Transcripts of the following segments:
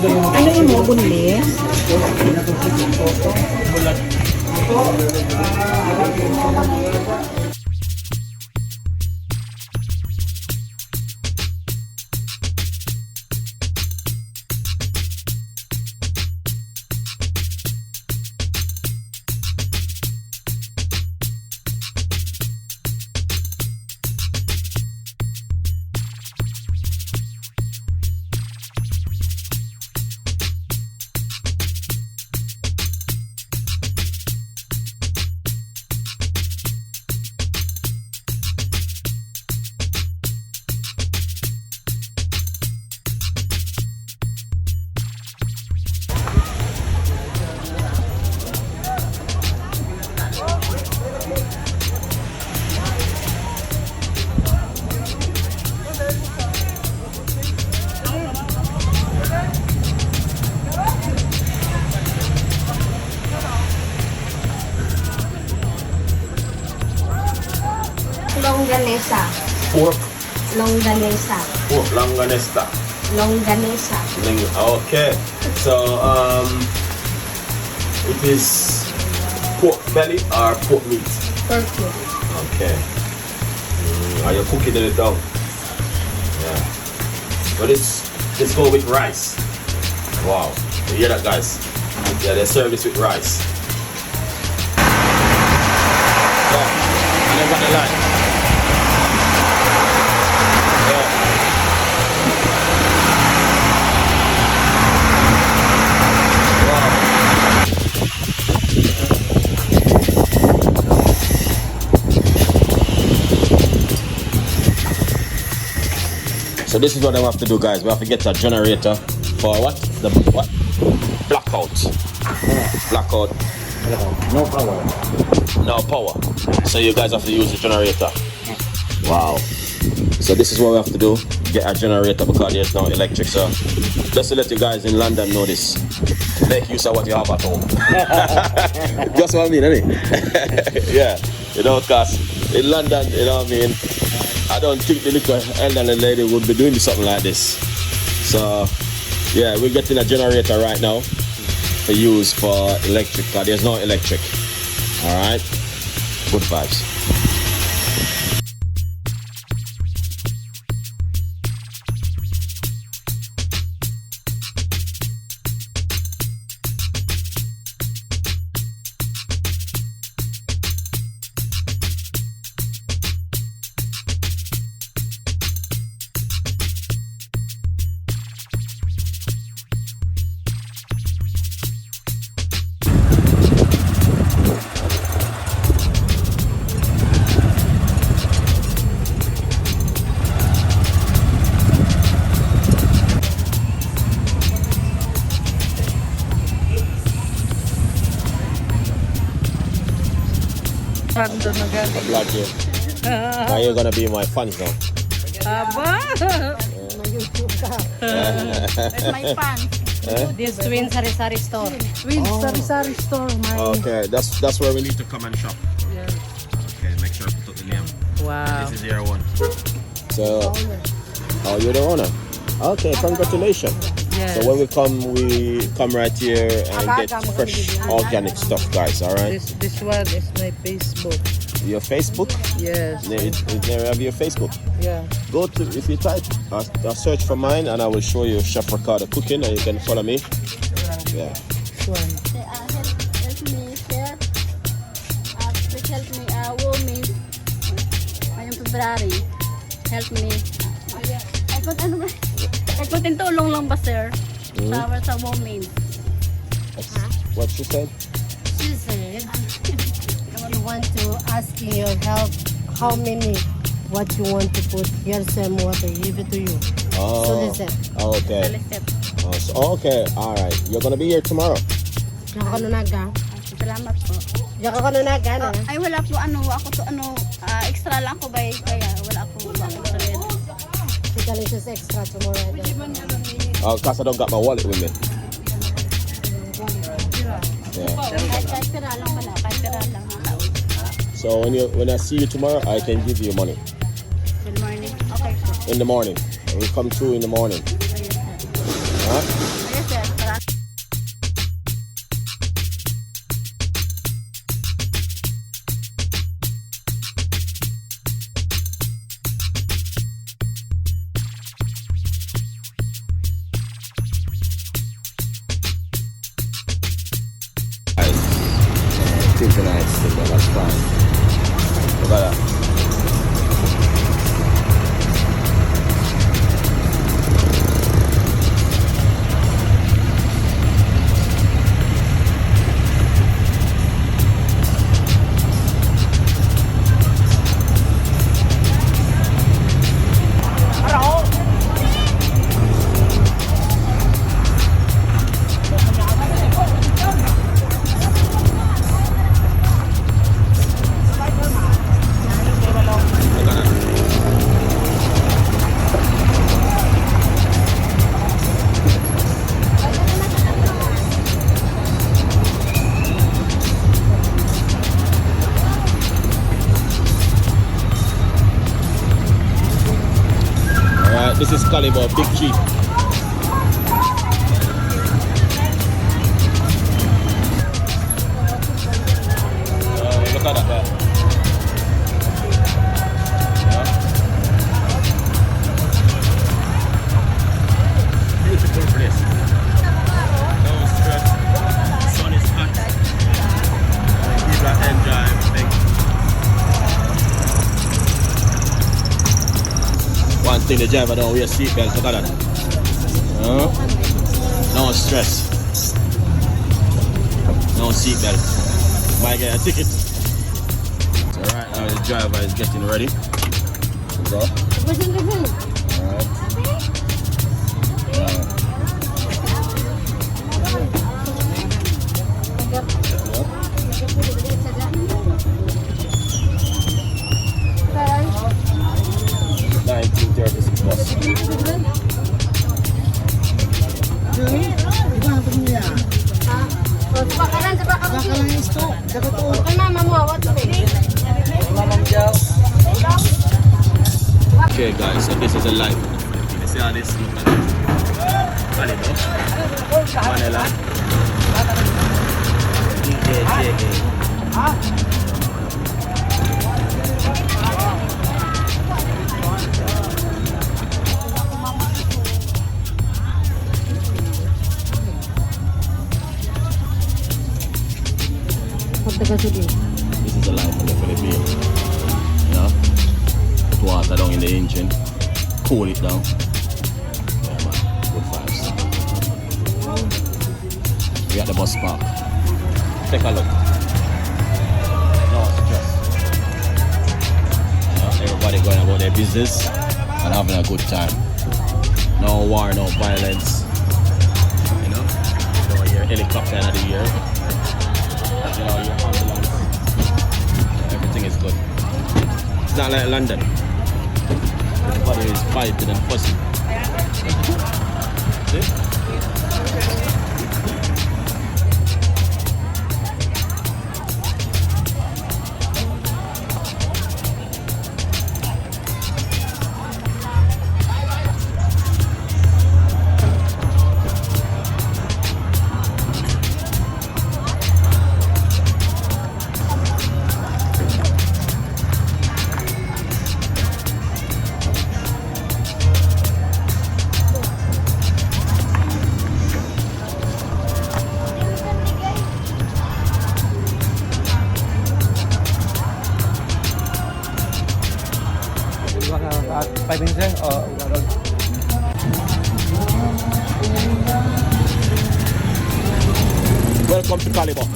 Ano yun mo, bunlis? Longganesa. Pork. Longganesa. Pork. Longanista. Longganesa. Okay. So it is pork belly or pork meat? Pork. Okay. Are you cooking it down? Yeah. But let's go with rice. Wow. You hear that, guys? Yeah, they serve this with rice. So, I never got the line. So this is what I have to do, guys. We have to get a generator for what? The what? Blackout. Blackout. No power. No power. So you guys have to use the generator. Wow. So this is what we have to do. Get a generator because there's no electric. So just to let you guys in London know this. Make use of what you have at home. Just what I mean, innit? Yeah. You know, because in London, you know what I mean? I don't think the little elderly lady would be doing something like this. So, yeah, we're getting a generator right now to use for electric car. There's no electric. All right? Good vibes. Random again. Blood here. Now you're gonna be my fans now. That's my fan. This twin sari-sari store. Twin sari-sari store. Okay, that's where we need to come and shop. Yeah. Okay, make sure to put the name. Wow. This is your one. So, oh, you're the owner. Okay, congratulations. Yes. So when we come right here and get fresh organic stuff, guys. All right. This one is my Facebook. Your Facebook? Yes. There have your Facebook. Yeah. Go to, if you type, search for mine, and I will show you Chef Ricardo Cooking, and you can follow me. Yeah. This one. Help me, sir. Please help me. Woman. Ngayong February. Help me. Ay, kunting tulong lang ba, sir? Sa woman. What she said? She said, you want to ask your help how many, what you want to put. Here's some water, give it to you. Oh. So they said, Okay. Okay. All right. You're gonna be here tomorrow. Diyan ka nunaga. Salamat po. Diyan ka nunaga na. Ay, wala po ako to extra lang ko ba kaya wala po ba sa red. Ikaw just extra tomorrow. Oh, cause I don't got my wallet with me. Yeah. Kahit pera lang wala, kahit pera lang. So when I see you tomorrow, I can give you money. Good morning. Okay. In the morning. We come through in the morning. Huh? Yes, sir. This is Caliber, Big Chief. Look at that there. Beautiful place. No stress. Sun is hot. People enjoy everything. One thing, the driver don't wear seatbelt. Look at that. No stress. No seatbelt. Might get a ticket. So right now the driver is getting ready. Go. Alright. Okay guys, so this is a live. You see how this look like? Manila. This is a live from the Philippines. You know? Put water down in the engine, cool it down. Yeah man, good vibes. We at the bus park. Take a look. No stress. You know, everybody going about their business and having a good time. No war, no violence. You know, your helicopter end of the year. You know, your ambulance. Everything is good. It's not like London. Everybody is fighting and fussing. See? Welcome to Caliber.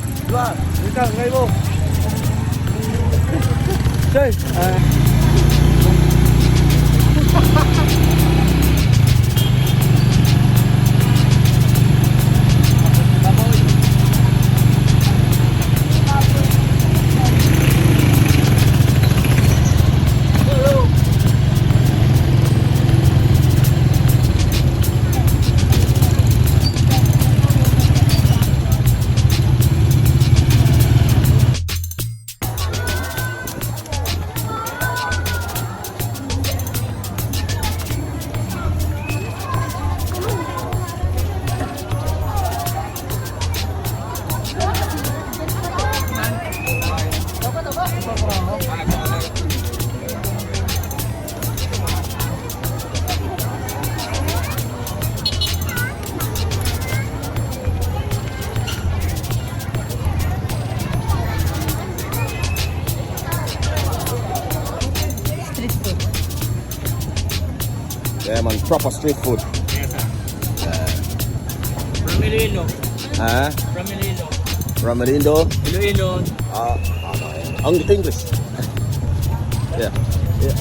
Yeah man, proper street food. Yes, sir. From Iloilo. From Iloilo. From Iloilo? Iloilo. English. Yeah. Yeah.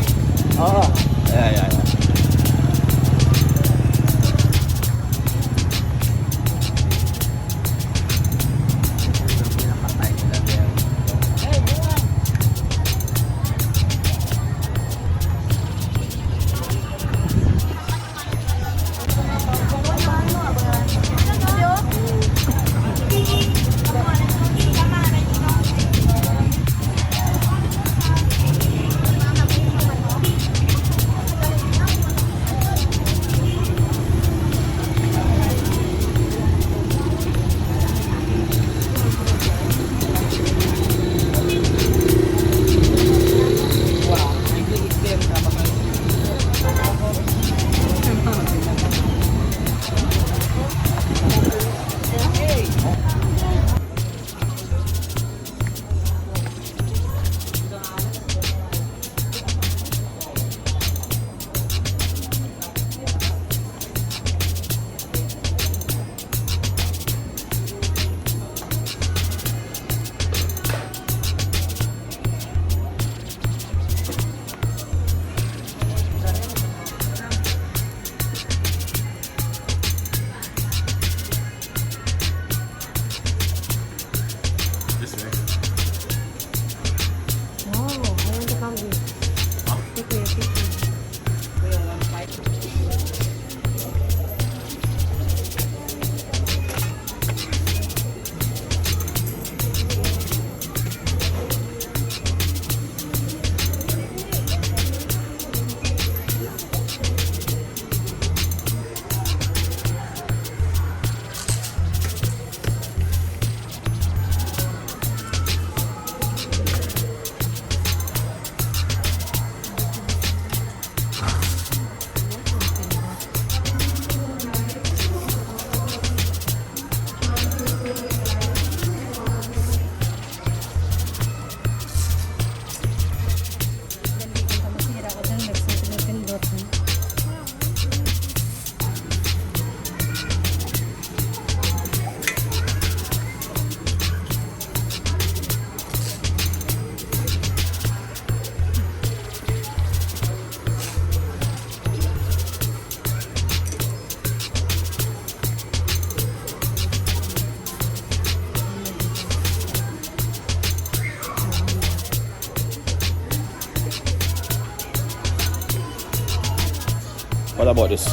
What about this?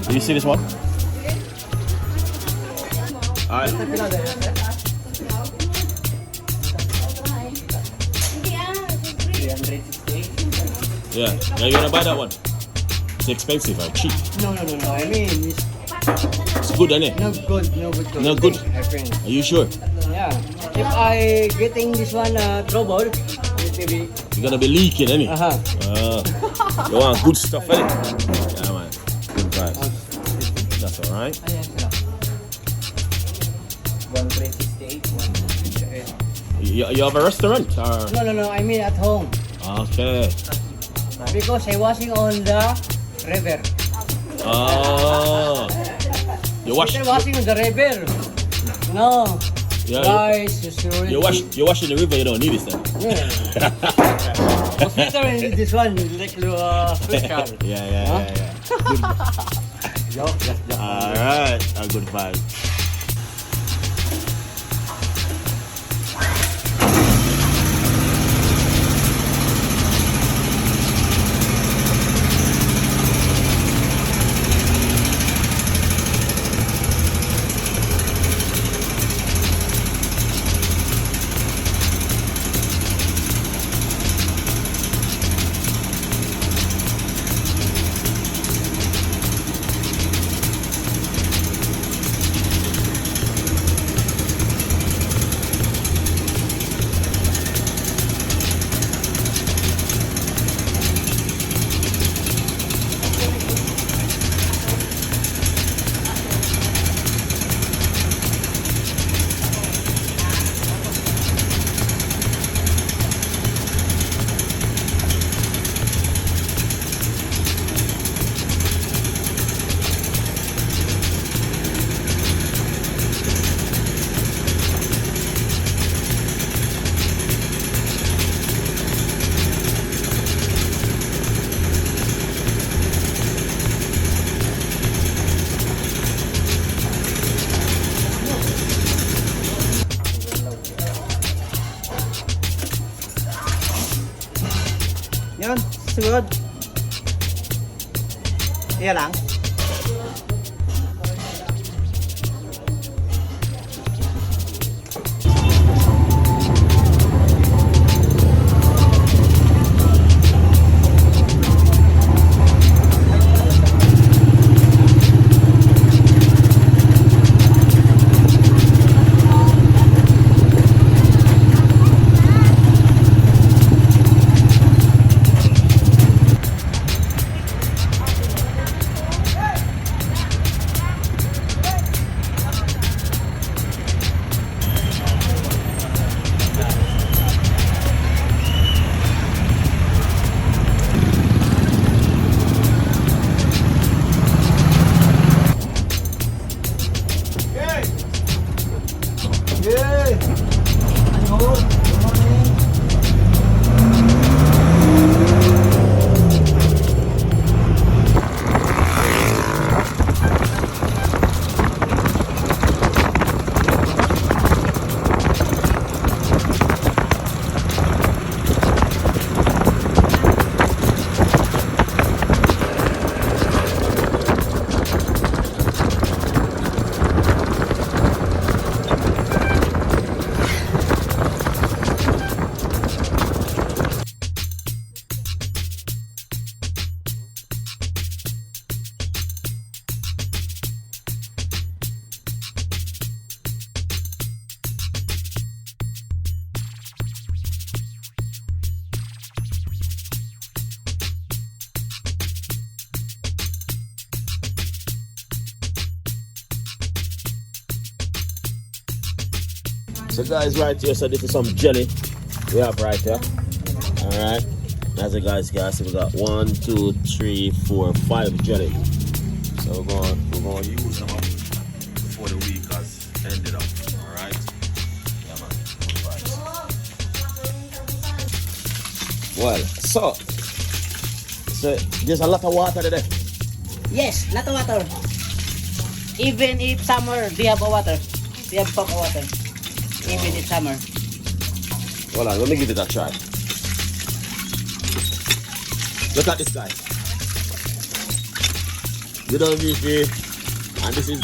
Do you see this one? Alright. Yeah. Now you wanna buy that one? It's expensive or cheap? No. I mean, It's good, isn't it? no good. No good. I think. Are you sure? Yeah. If I getting this one trouble, it will be. You're gonna be leaking, innit? You want good stuff, innit? Yeah, man. Good price. That's alright. 168. You have a restaurant? Or? No. I mean at home. Okay. Because I washing on the river. Oh. You wash. I'm washing on the river. No. Yeah, Guys, you wash in the river. You don't need this then. Yeah. Hospital in this one, like special. Yeah. Joke. Alright, a good vibe. Yun, sunod. Iya lang. So guys, right here, so this is some jelly we have right here. Alright. As you guys can see, we got 1, 2, 3, 4, 5 jelly. So we're going to use them up before the week has ended up. Alright. Yeah man. Well, so there's a lot of water today. Yes, lot of water. Even if summer, they have a water. They have pop water. Even if summer. Hold on, let me give it a try. Look at this guy. You don't need it. And this is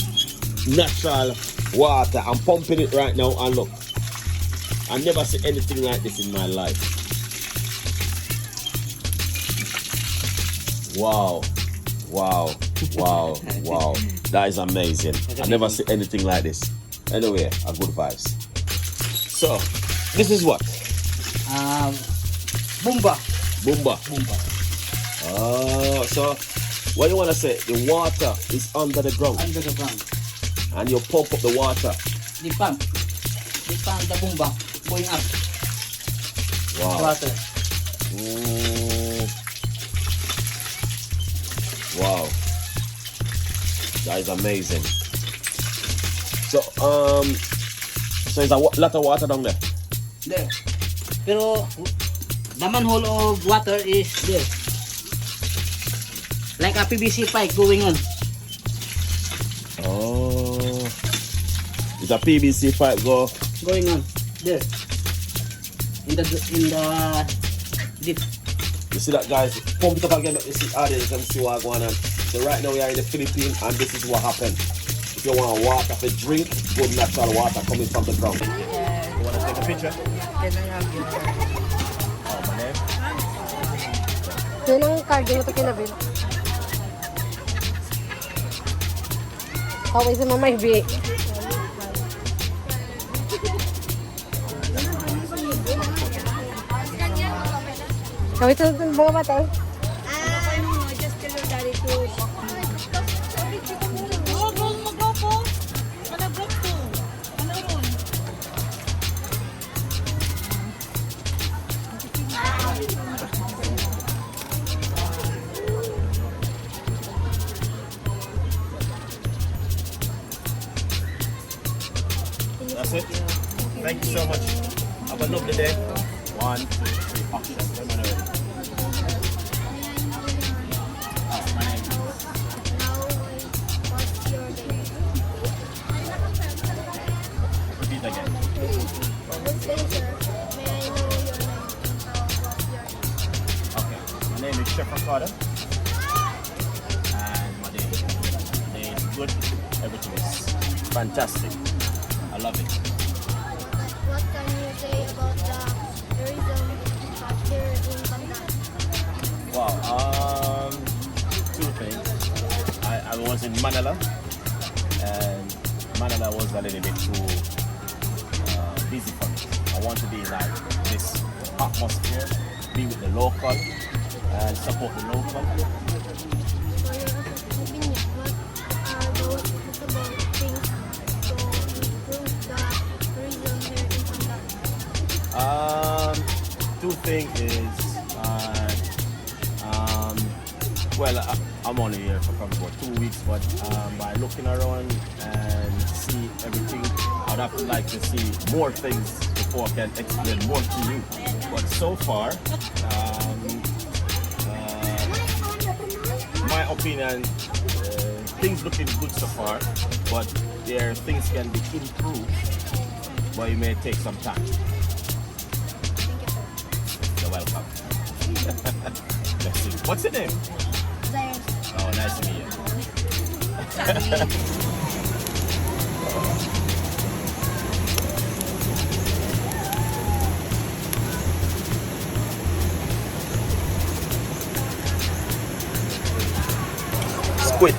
natural water. I'm pumping it right now and look. I never see anything like this in my life. Wow. Wow. Wow. Wow. That is amazing. I never see anything like this. Anyway, a good vibes. So, this is what? Bumba. Bumba. Oh, so what you want to say? The water is under the ground. Under the ground. And you pump up the water. The pump, the bumba, going up. Wow. Water. Wow. That is amazing. So there's a lot of water down there. There. Pero the manhole of water is there. Like a PVC pipe going on. Oh. It's a PVC pipe Going on. There. In the deep. You see that, guys? Pump it up again, let me see audience and see what's going on. So right now we are in the Philippines and this is what happened. If you want water for drink, good natural water coming from the ground. You want to take a picture? Oh, my name? Yun ang card mo ito kinabil. Kaway sa mamay, B. Kaway sa mga bata. Just tell your daddy to... That's it. Thank you so much. Have a lovely day. 1, 2, 3, action. When we're ready. My name is... Repeat again. Okay. My name is Chef Ricardo. And my day is good. Everything is fantastic. I love it. What can you say about the tourism here in Pandan? Wow, two things. I was in Manila, and Manila was a little bit too busy for me. I want to be like this atmosphere, be with the local, and support the local. For your opinion, what are those suitable things to improve the tourism here in Pandan? Two things is, well, I'm only here for probably about 2 weeks, but by looking around and see everything, I'd have to like to see more things before I can explain more to you. But so far, my opinion, things looking good so far, but things can be improved, but it may take some time. You're welcome. Let's see. What's your name? Oh, nice to meet you. Squid.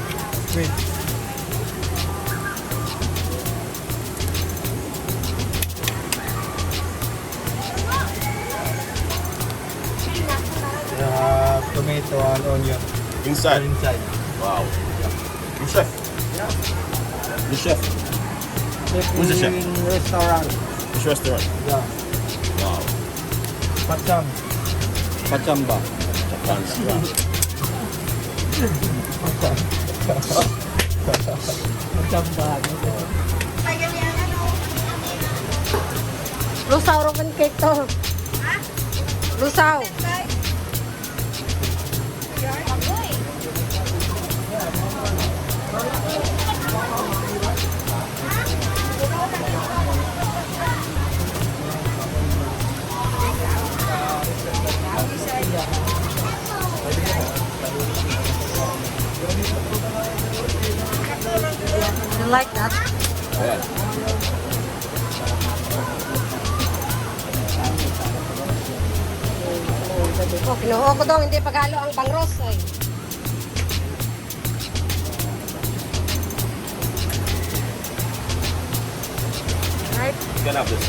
Tomato and onion. Inside. Inside. Wow. You chef? Yeah. The chef? Who's the chef? Restaurant. Which restaurant? Yeah. Wow. Pachamba. Japan. Pachamba. Lusaw roman cake to. Lusaw. You like that? Yeah. Oh, kinuha ko daw, hindi paghalo ang bangros. Ay. Right? You can have this.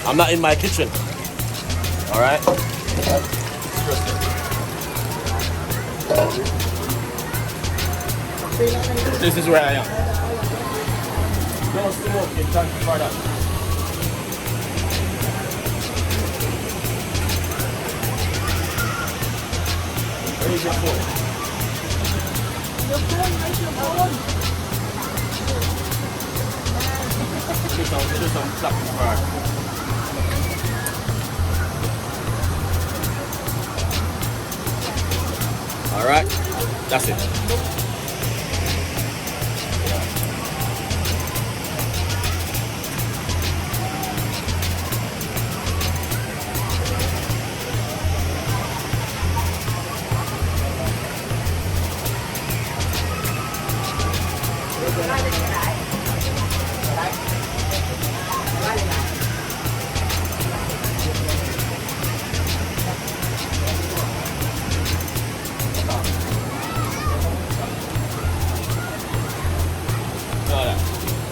I'm not in my kitchen. All right. This is where I am. No smoke in time for that. Where is your phone? Do some stuff for All right, that's it.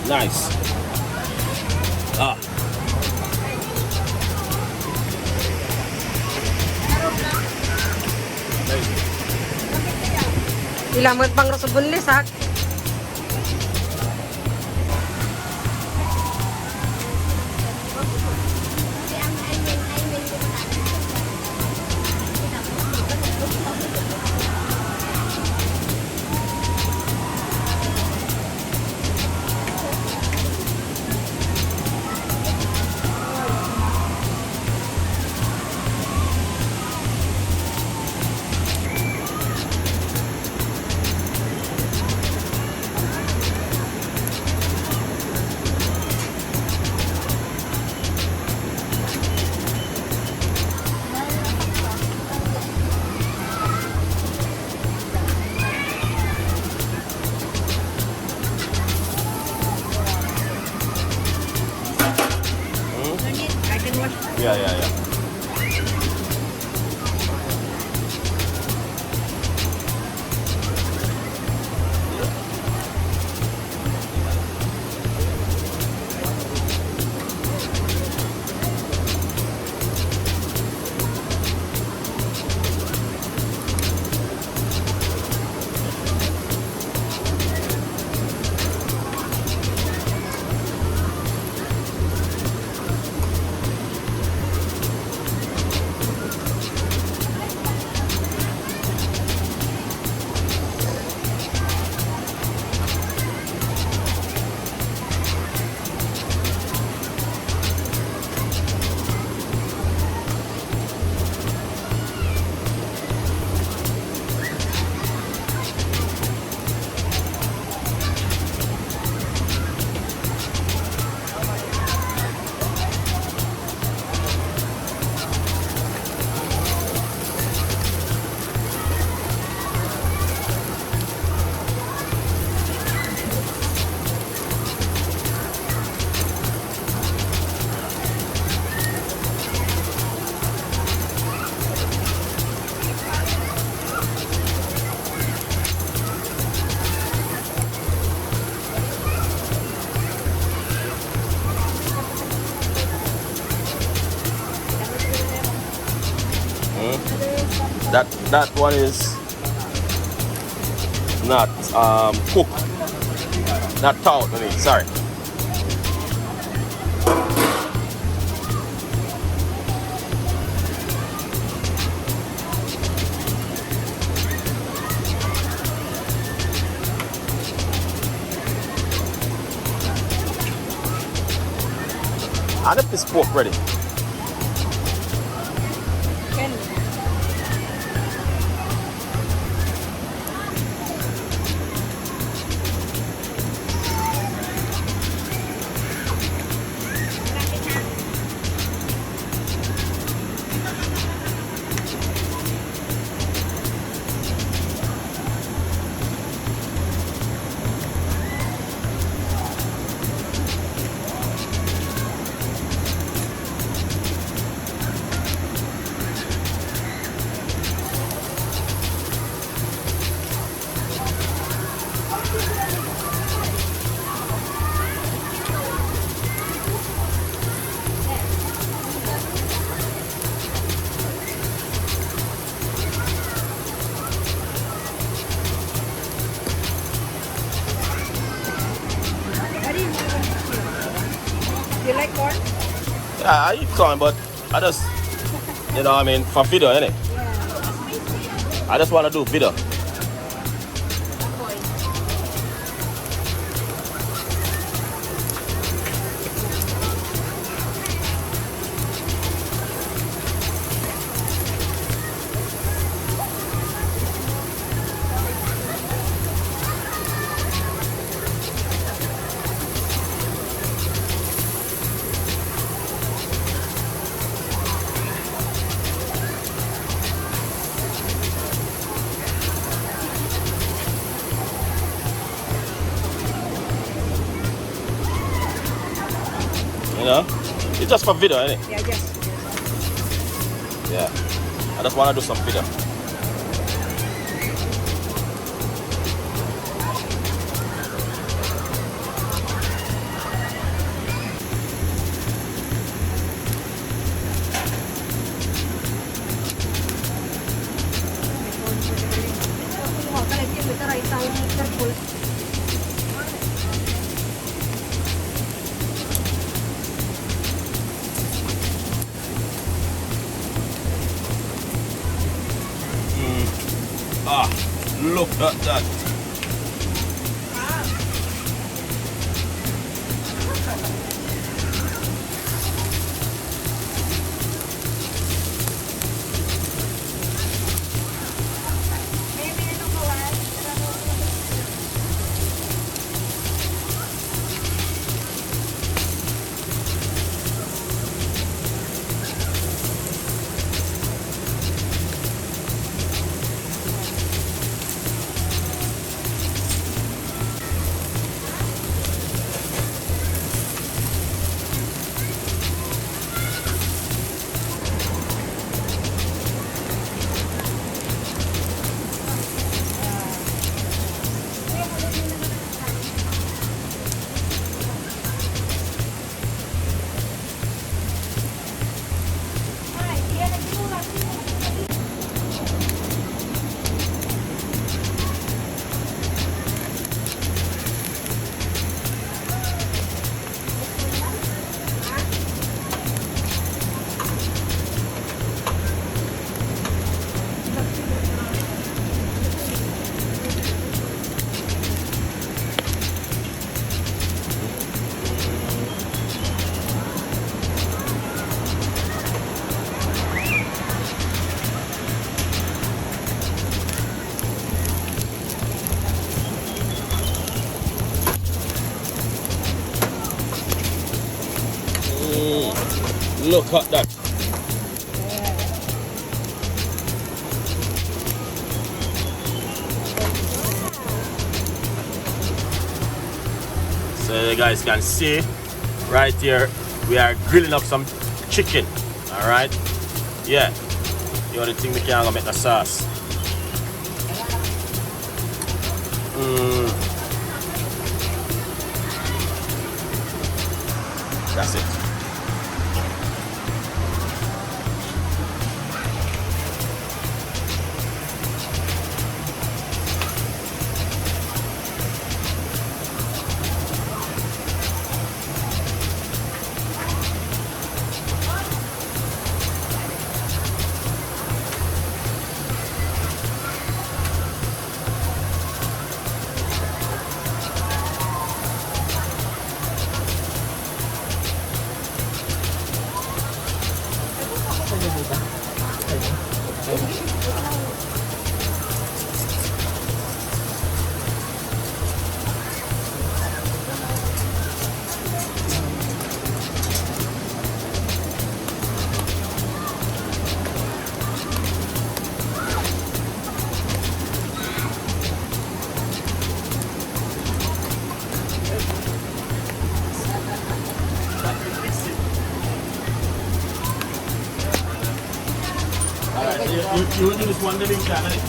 Nice. Ah. Ilamot bangros sa bunlis, ha? Yeah. That one is not cooked, not taut. I mean, sorry. I left this pork ready. Yeah, I eat corn, but I just, you know what I mean, for video, innit? I just want to do video. You know? It's just for video, innit? Yeah, just. Yeah. I just want to do some video. Ah, look at that. Look at that. So you guys can see right here we are grilling up some chicken. Alright? Yeah. The only thing we can't go make the sauce. That's it. You will do this one living time, right?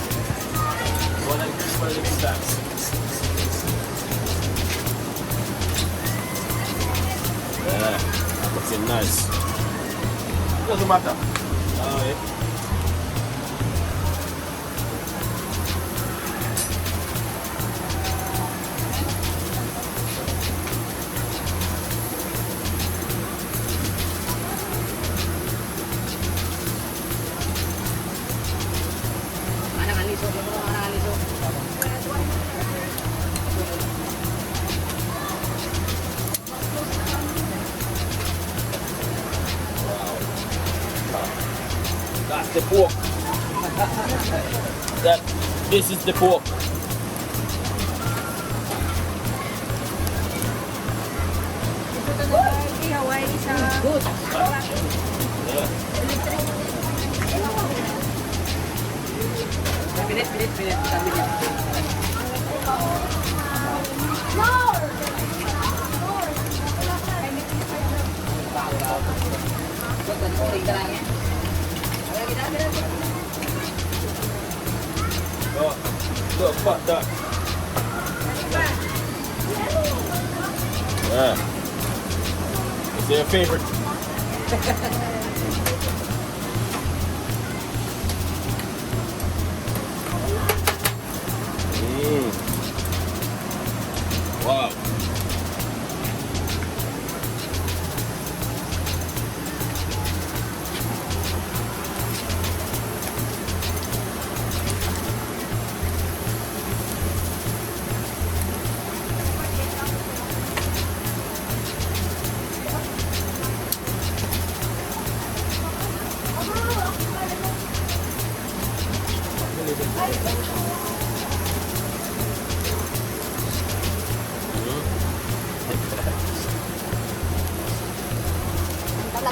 One living time. Yeah, looking nice. Doesn't matter. Yeah. That's the pork. This is the pork. Pinit. Sabi niya. Oh, look, fuck that. Yeah. Is it your favorite? Wow.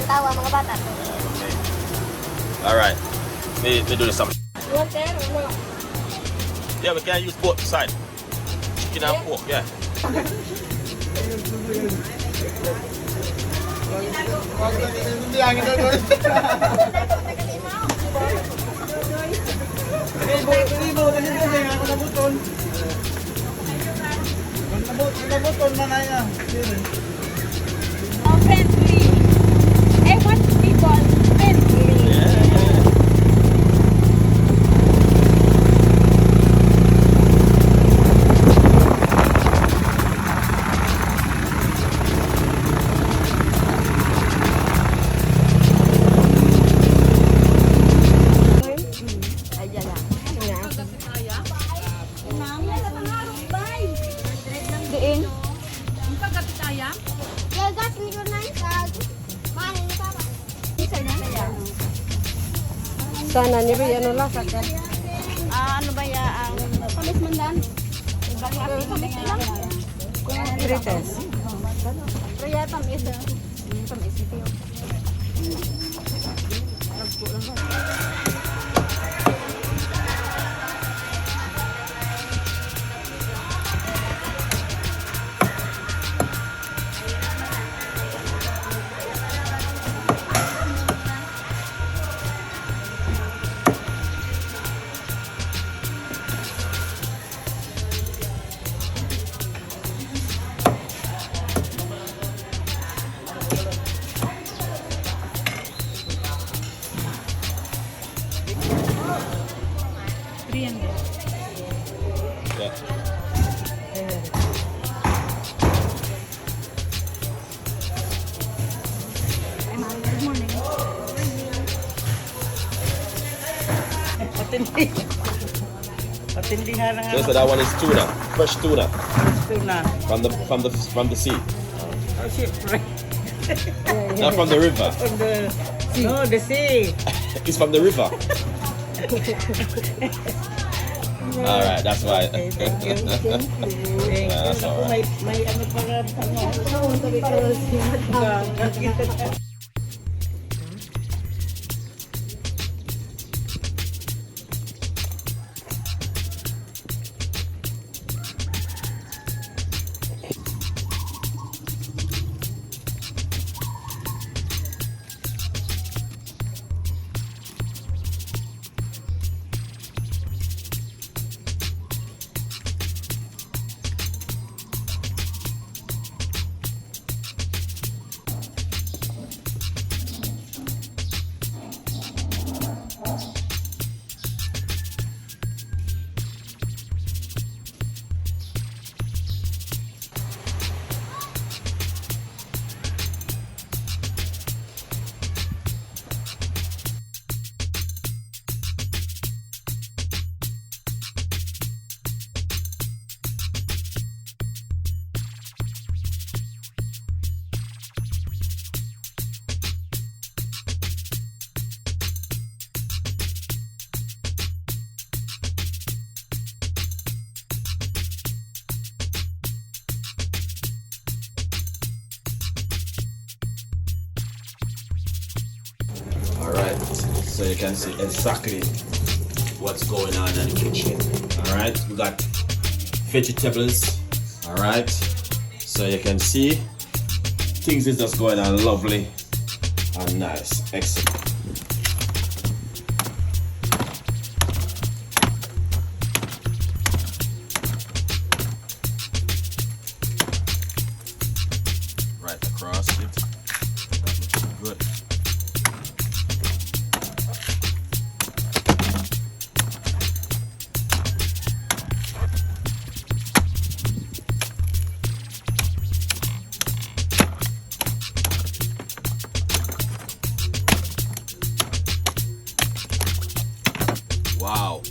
Tawa mga bata. All right. Me do this something. Yeah, we can use both side. Chicken and pork, yeah. Friendly. I want people friendly. Sana niyo ano lang sa kan. Ano ba ya ang palis mandan? Frites. Kaya tamis ito. Tamis ito. Patindi nga lang So that one is tuna, fresh tuna tuna. from the sea, Oh, shipwreck. not from the river. From the no, the sea. It's from the river. All right, that's why. Thank you. That's all right. May ano pa nga so you can see exactly what's going on in the kitchen. All right, we got vegetables. All right, so you can see things is just going on lovely and nice. Excellent. Right across it. That looks good. Wow.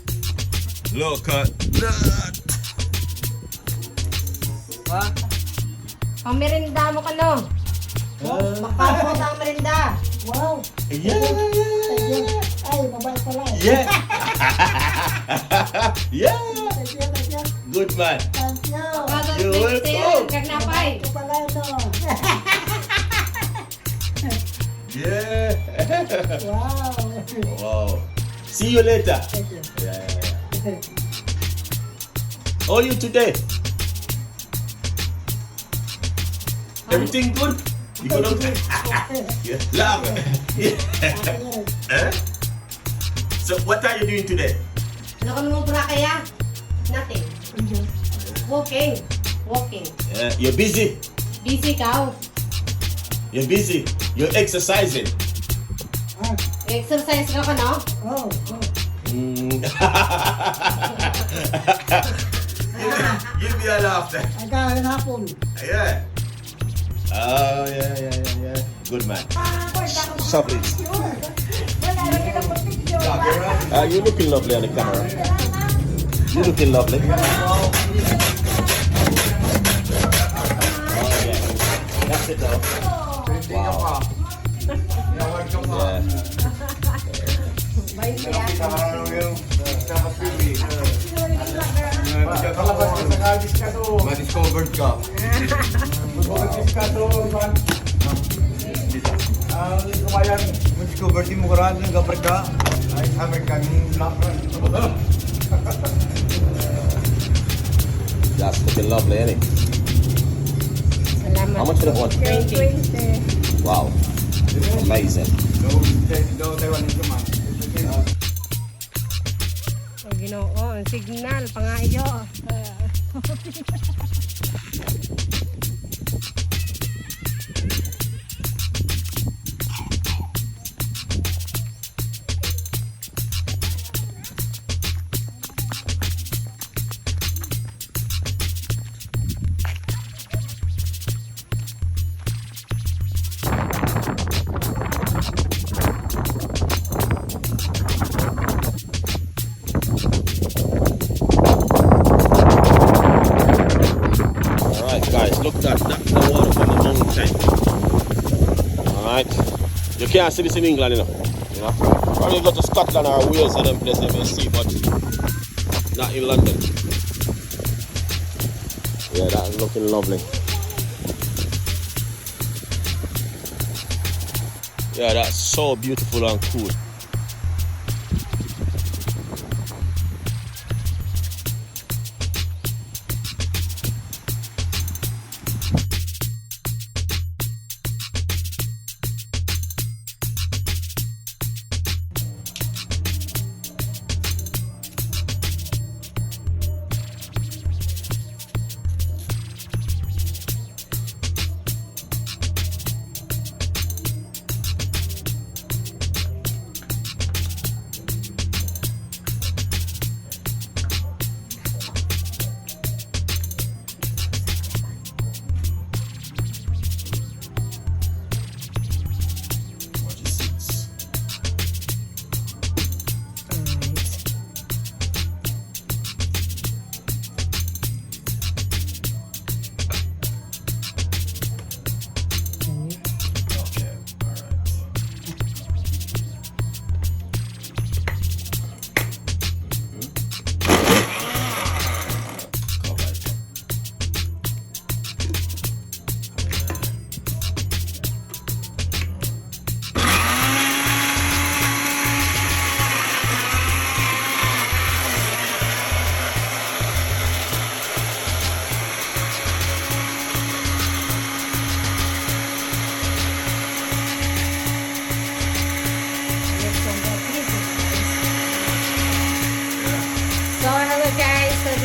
Look at that. Ang merinda mo ka, no? Magpapot ang merinda. Wow! Yeah. Ay, mabait pala eh. Yeah. Yeah. Thank you. Good man. Thank you. You're welcome. Kagnapay. Ito pala ito. Yeah. Wow! Wow. See you later. Thank you. Yeah. How are you today? Everything good? You good? Yeah. Love. Yeah. Eh? So what are you doing today? Ano ka naman pura kaya? Nothing. Walking. You're busy. Busy ka. You're busy. You're exercising. Exercise ka ka, no? Oh. Give me a laughter. Again hapon. Yeah. Oh, yeah. Good man. Stop it. You looking lovely on the camera. You looking lovely. Oh, yeah. That's it though. Wow. Ma-discovered ka. Ma-discovered mo karaan ng kapag ka. Ay, American black man. That's looking lovely, ain't it? Salamat. How much for that one? 20. Wow. Amazing. Daw Taiwanese ka man. Oh, Ginoo, ang signal, pangayo. Look at that, the water from the mountain. Alright. You can't see this in England, you know. Probably go to Scotland or Wales or them places you may see, but not in London. Yeah, that's looking lovely. Yeah, that's so beautiful and cool.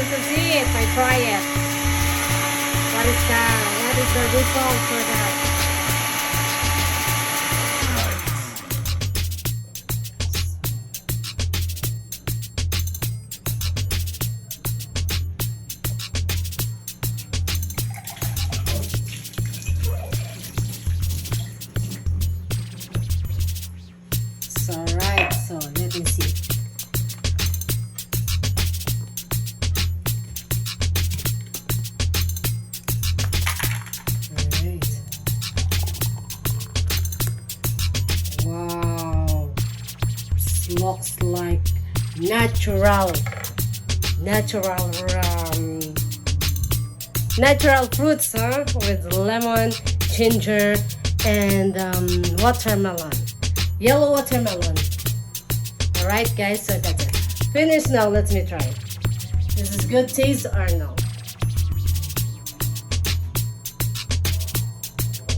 want to see it. I try it. What is that? What is the result for that? Alright, so let me see. Alright. Wow. This looks like natural fruits, huh? With lemon, ginger, and watermelon. Yellow watermelon. Alright guys, so that's it. Finished now, let me try it. Is this good taste or no?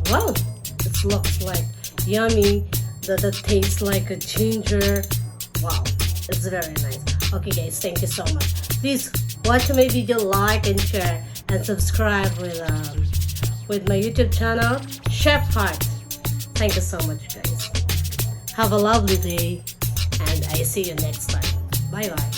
Wow, it looks like yummy. That tastes like a ginger. Wow, it's very nice. Okay guys, thank you so much. Please watch my video, like and share, and subscribe with my YouTube channel, Chef Heart. Thank you so much guys. Have a lovely day, and I see you next time. Bye bye.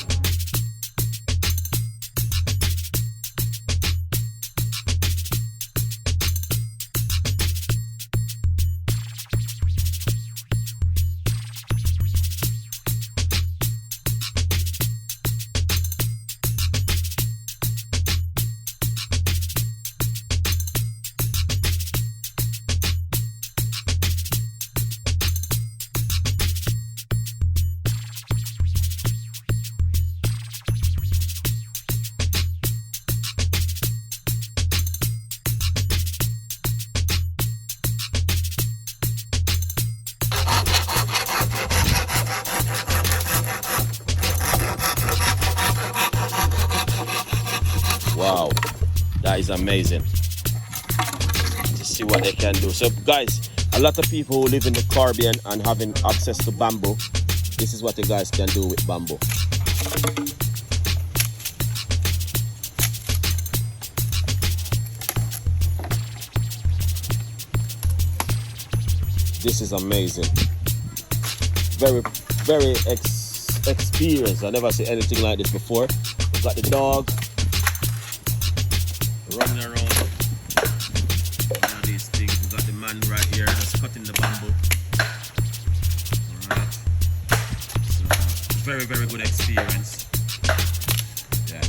Wow, that is amazing to see what they can do. So guys, a lot of people who live in the Caribbean and having access to bamboo, this is what you guys can do with bamboo. This is amazing. Very experienced. I never seen anything like this before. We've got the dog running around. One of these things. We've got the man right here that's cutting the bamboo. Alright. So very good experience. Yeah.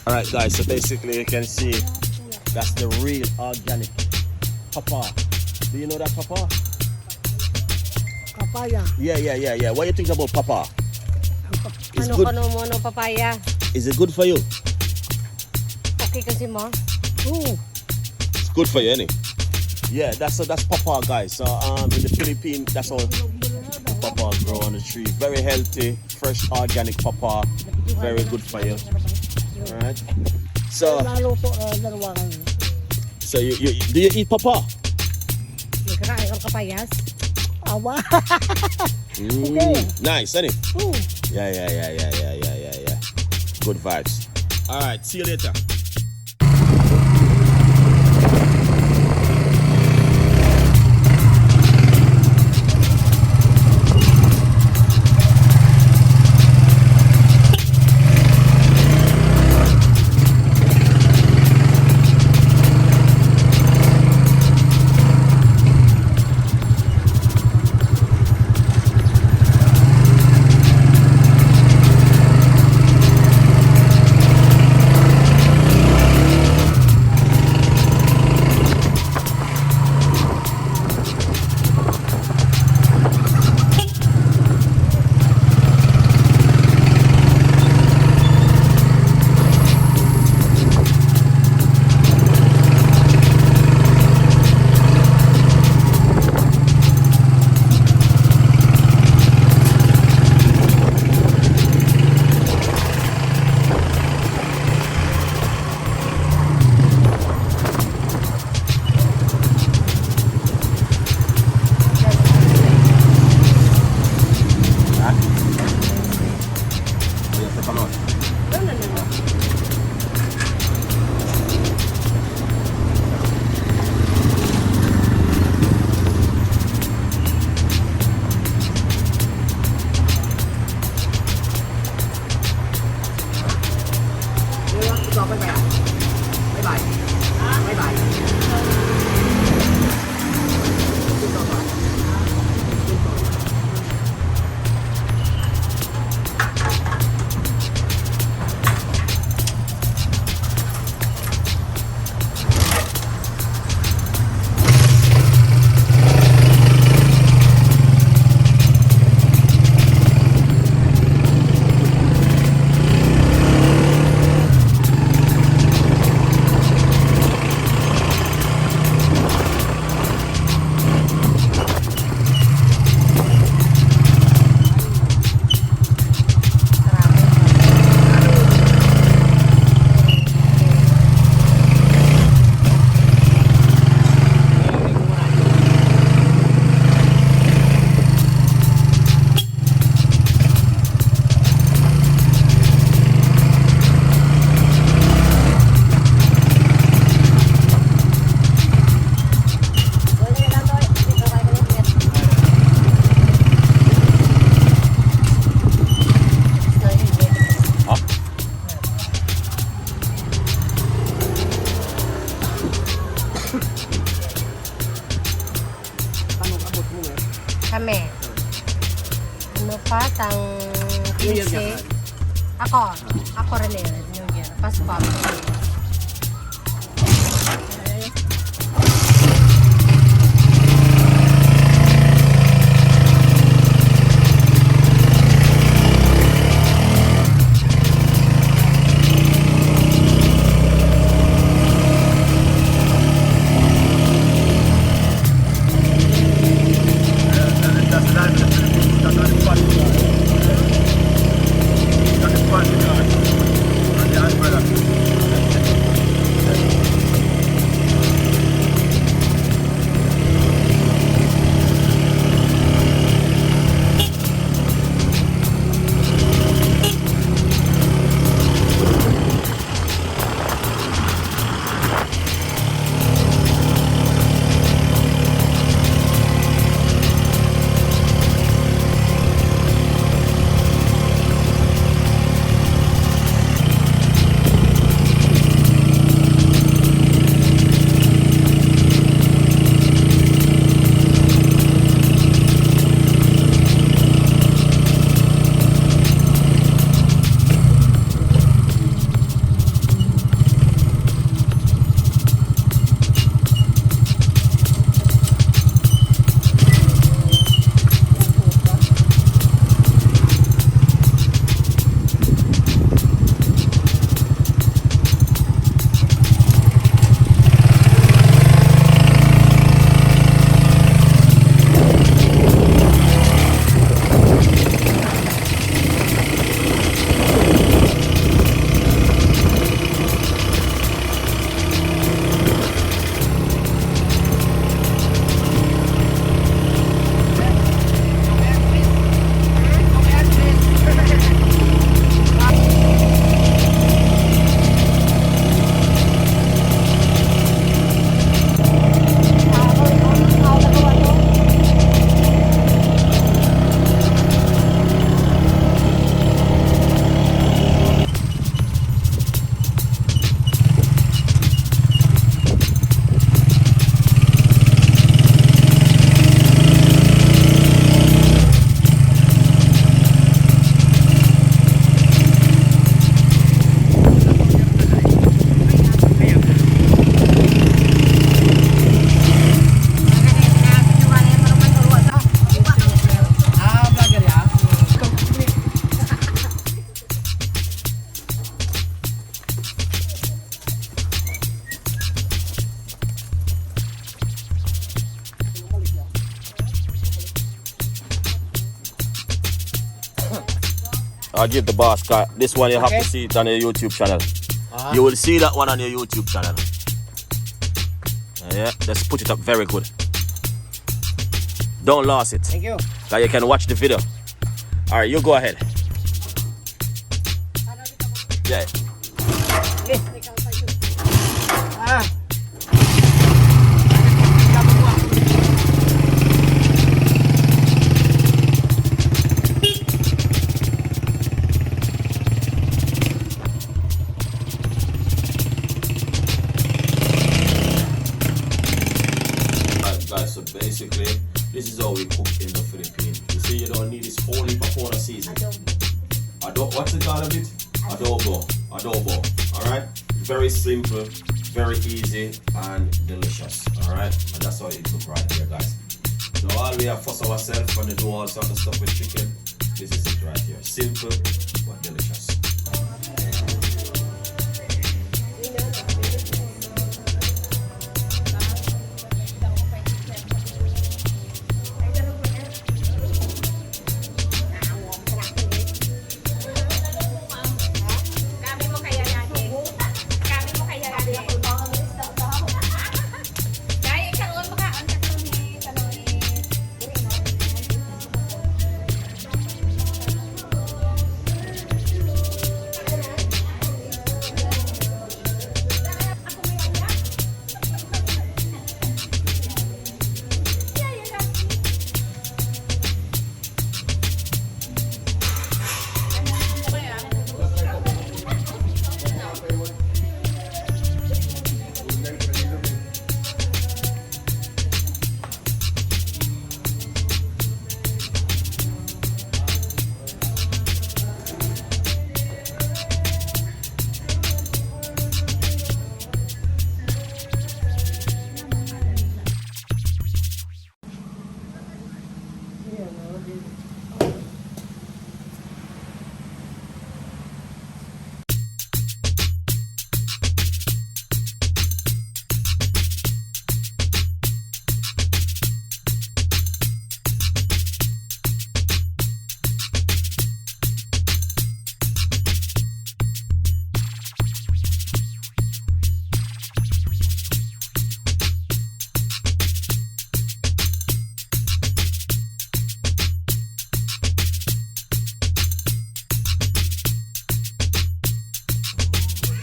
Alright guys, so basically you can see that's the real organic papa. Do you know that papa? Papaya. Yeah. What do you think about papa? It's good. Ano papaya. Is it good for you? Okay kasi mo? Ooh. It's good for you, innit? Yeah, that's papa, guys. So in the Philippines, that's how papa grow on the tree. Very healthy, fresh, organic papa. Very good for you. Alright. So you do you eat papa? Kakain ka papayas? Awa. Nice, isn't it? Yeah. Good vibes. Alright, see you later. Ano pa? Tang New Year 15. ka. Ako rin eh. New Year. Pasko. I'll give the boss cut. This one you have to see it on your YouTube channel. You will see that one on your YouTube channel. Yeah, just put it up very good. Don't lose it. Thank you. Now you can watch the video. Alright, you go ahead. Yeah. Ah. Guys, so basically, this is how we cook in the Philippines. You see, you don't need this whole heap of powder season. What's the call of it? Adobo. Alright? Very simple, very easy, and delicious. Alright? And that's how you cook right here, guys. So all we have fuss ourselves and do all sorts of stuff with chicken. This is it right here. Simple, but delicious.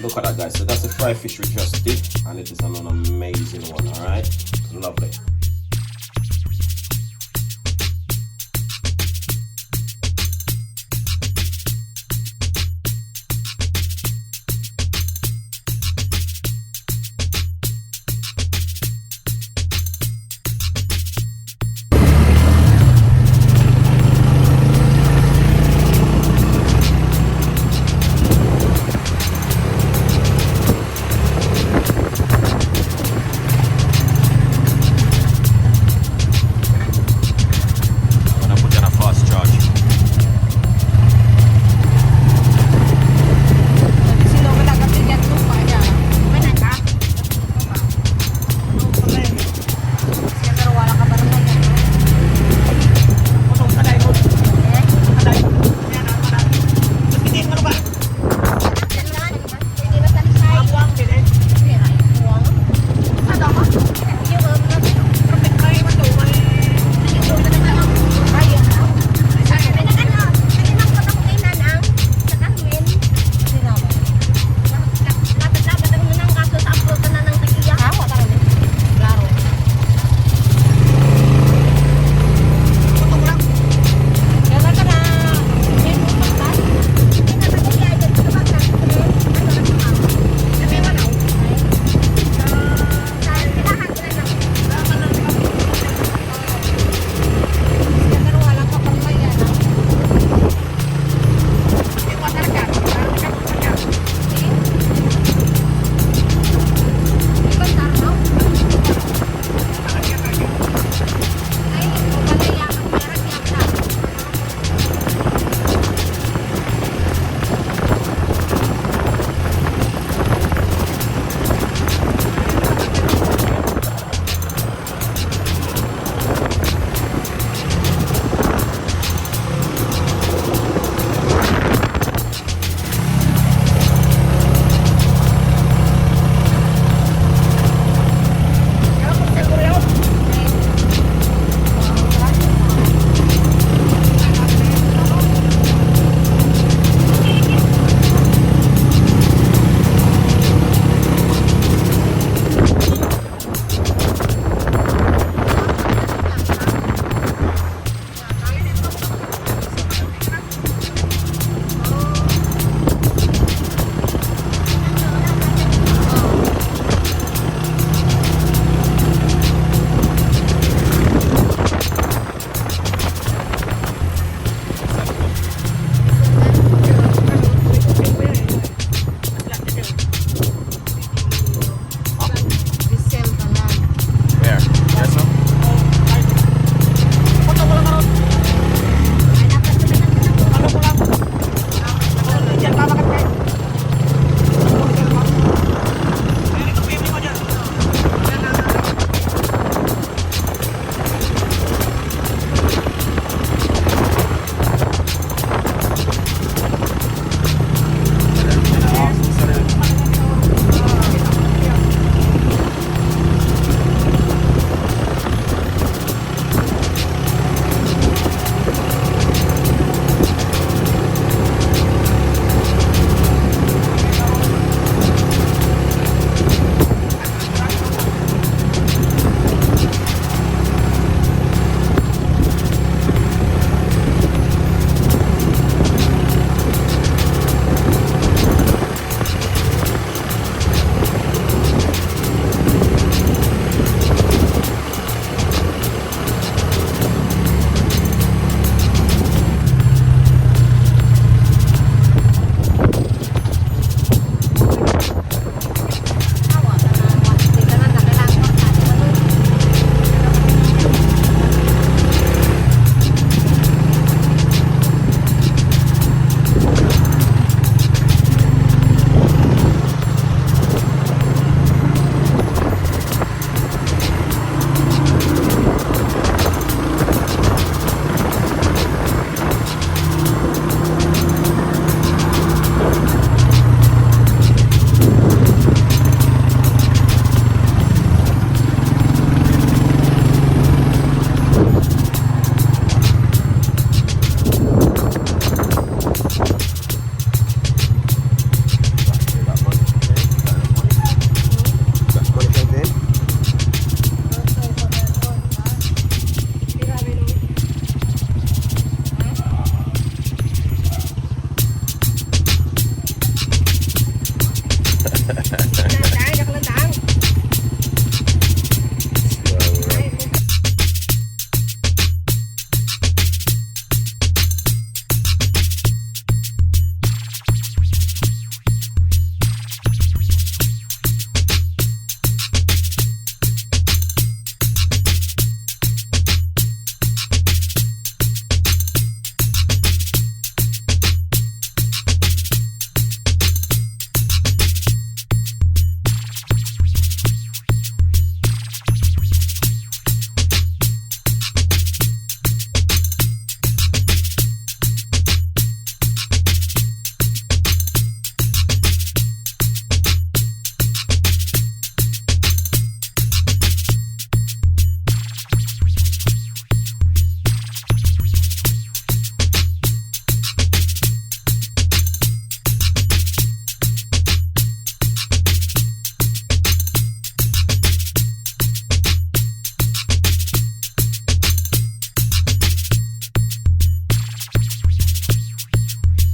Look at that, guys. So that's the fried fish we just did, and it is an amazing one. All right, lovely.